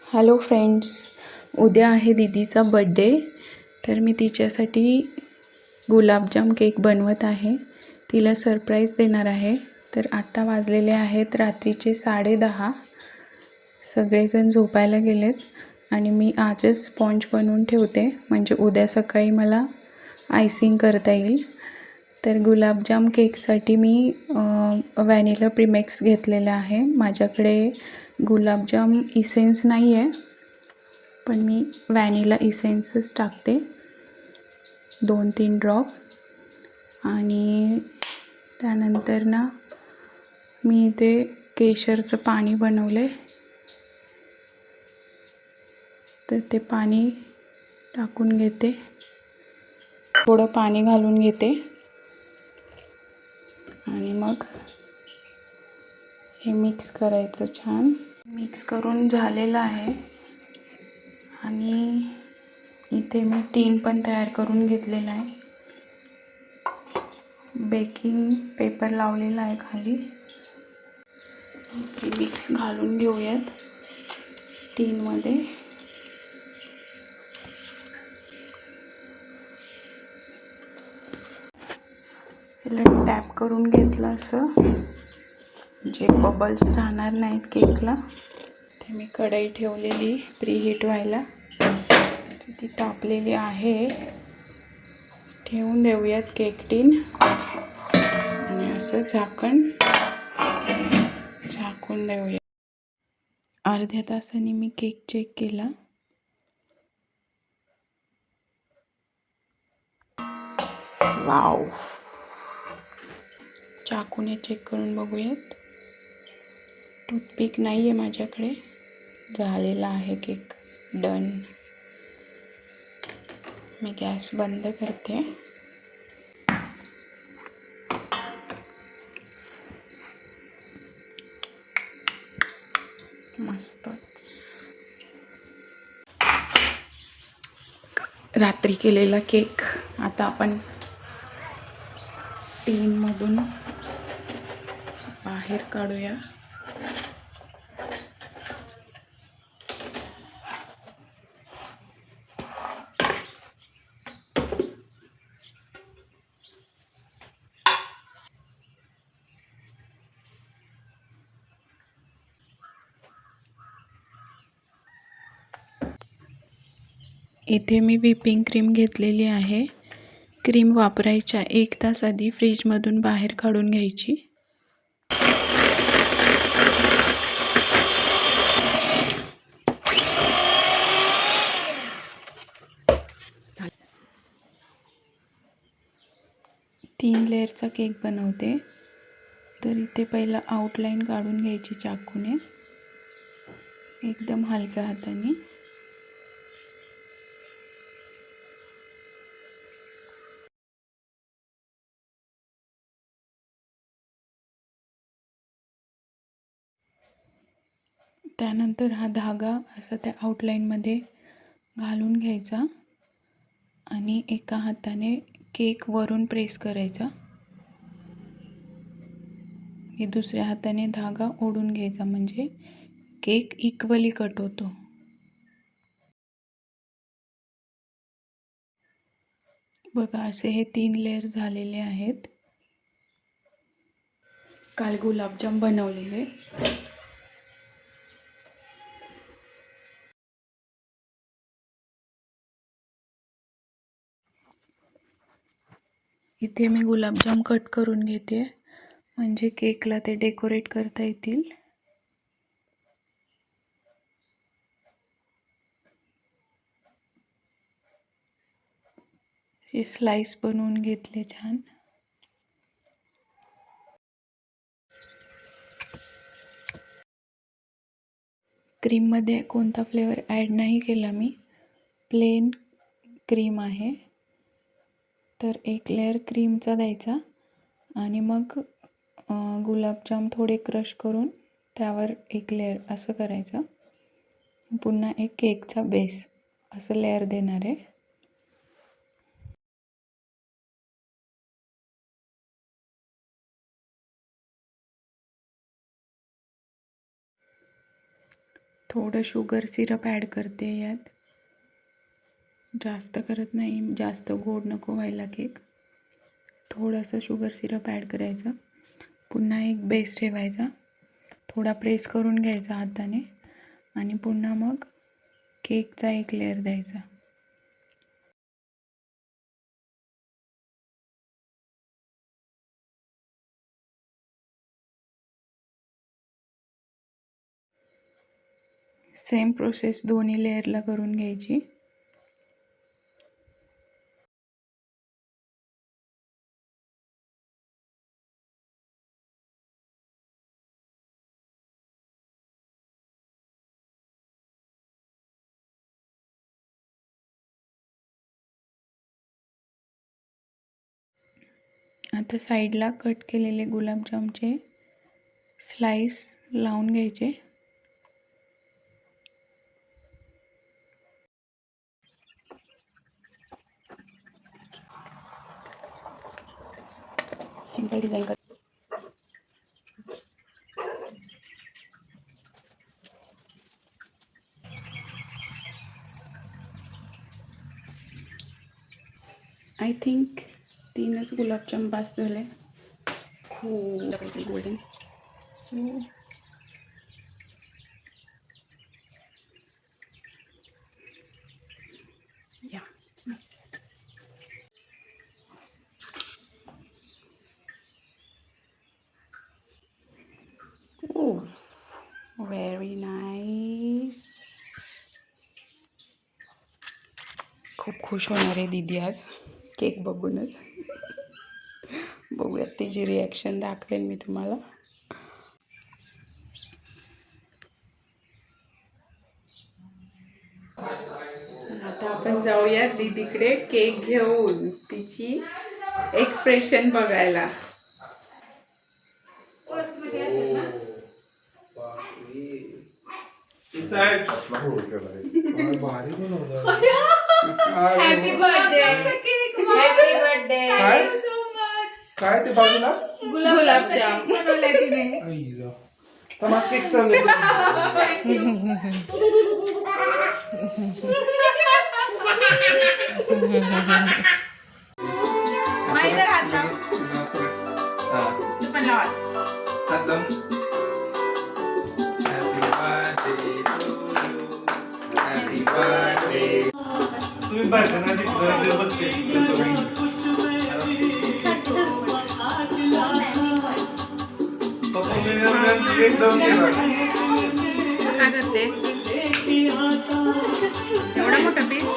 Hello friends, उद्या आहे दीदीचा birthday. तर मी तिच्यासाठी गुलाबजाम केक बनवत आहे. तिला सरप्राईज देणार आहे. तर आत्ता वाजलेले आहेत रात्रीचे 10:30. सगळेजण झोपायला गेलेत आणि मी आजच स्पॉन्ज बनवून ठेवते, म्हणजे उद्या सकाळी मला आयसिंग करता येईल. तर गुलाबजाम केकसाठी मी व्हॅनिला प्रीमिक्स घेतलेला आहे. माझ्याकडे गुलाबजाम इसेन्स नाही आहे, पण मी व्हॅनिला इसेन्सच टाकते 2-3 ड्रॉप. आणि त्यानंतर मी इथे केशरचं पाणी बनवले, तर ते पाणी टाकून घेते. थोडं पाणी घालून घेते आणि मग हे मिक्स करायचं. छान मिक्स करून झालेलं आहे. आणि इथे मी टीन पण तयार करून घेतलेला आहे. बेकिंग पेपर लावलेला आहे खाली. मिक्स घालून घेऊयात टीनमध्ये. त्याला टॅप करून घेतलं असं, जे बबल्स राहणार नाहीत केकला. ते मी कढई ठेवलेली प्रीहीट व्हायला, ती तापलेली आहे. ठेवून देऊयात केक टीन आणि असं झाकून देऊया. अर्ध्या तासाने मी केक चेक केला. वाव, चाकूने चेक करून बघूयात. टूथपिक नाही आहे माझ्याकडे. झालेला आहे केक, डन. मी गॅस बंद करते. मस्तच. रात्री केलेला केक आता आपण टीनमधून बाहेर काढूया. इथे मी व्हिपिंग क्रीम घेतलेली आहे. क्रीम वापरायच्या 1 तास आधी फ्रीजमधून बाहेर काढून घ्यायची. तीन लेअरचा केक बनवते. तर इथे पहिला आउटलाईन काढून घ्यायची चाकूने, एकदम हलक्या हाताने. त्यानंतर हा धागा असा त्या आउटलाईनमध्ये घालून घ्यायचा आणि एका हाताने केक वरून प्रेस करायचा आणि दुसऱ्या हाताने धागा ओढून घ्यायचा, म्हणजे केक इक्वली कट होतो. बघा, असे हे 3 लेअर झालेले आहेत. काल गुलाबजाम बनवलेले. इथे मी गुलाबजाम कट करून घेते, म्हणजे केकला ते डेकोरेट करता येतील. हे स्लाइस बनवून घेतले छान. क्रीममध्ये कोणता फ्लेवर ॲड नाही केला मी, प्लेन क्रीम आहे. तर 1 लेअर क्रीमचा द्यायचा आणि मग गुलाबजाम थोडे क्रश करून त्यावर 1 लेअर असं करायचं. पुन्हा एक केकचा बेस असं लेअर देणार आहे. थोडं शुगर सिरप ॲड करते यात. जास्त करत नाही, जास्त गोड नको व्हायला केक. थोडंसं शुगर सिरप ॲड करायचं. पुन्हा एक बेस ठेवायचा. थोडा प्रेस करून घ्यायचा हाताने आणि पुन्हा मग केकचा एक लेअर द्यायचा. सेम प्रोसेस दोन्ही लेअरला करून घ्यायची. आता साईडला कट केलेले गुलाबजामचे स्लाइस लावून घ्यायचे. सिंपल डिझाईन कर. आय थिंक 3च गुलाबजाम बास झाले. खूप गोल्डन. सो या इट्स नाईस. Very nice. खूप खुश होणार आहे दीदी आज केक बघूनच. बघूयात तिची रिॲक्शन दाखवेन मी तुम्हाला. आता आपण जाऊया दीदीकडे केक घेऊन तिची एक्सप्रेशन बघायला. Happy birthday. Happy birthday. काय ते बाजूला गुलाबजाम बनवलाय तिने. मग केक तर माहिती हात लाव. तू पण लाव. हात लाव. Happy birthday. तुम्ही बायकांना बघते एवढा मोठा पीस.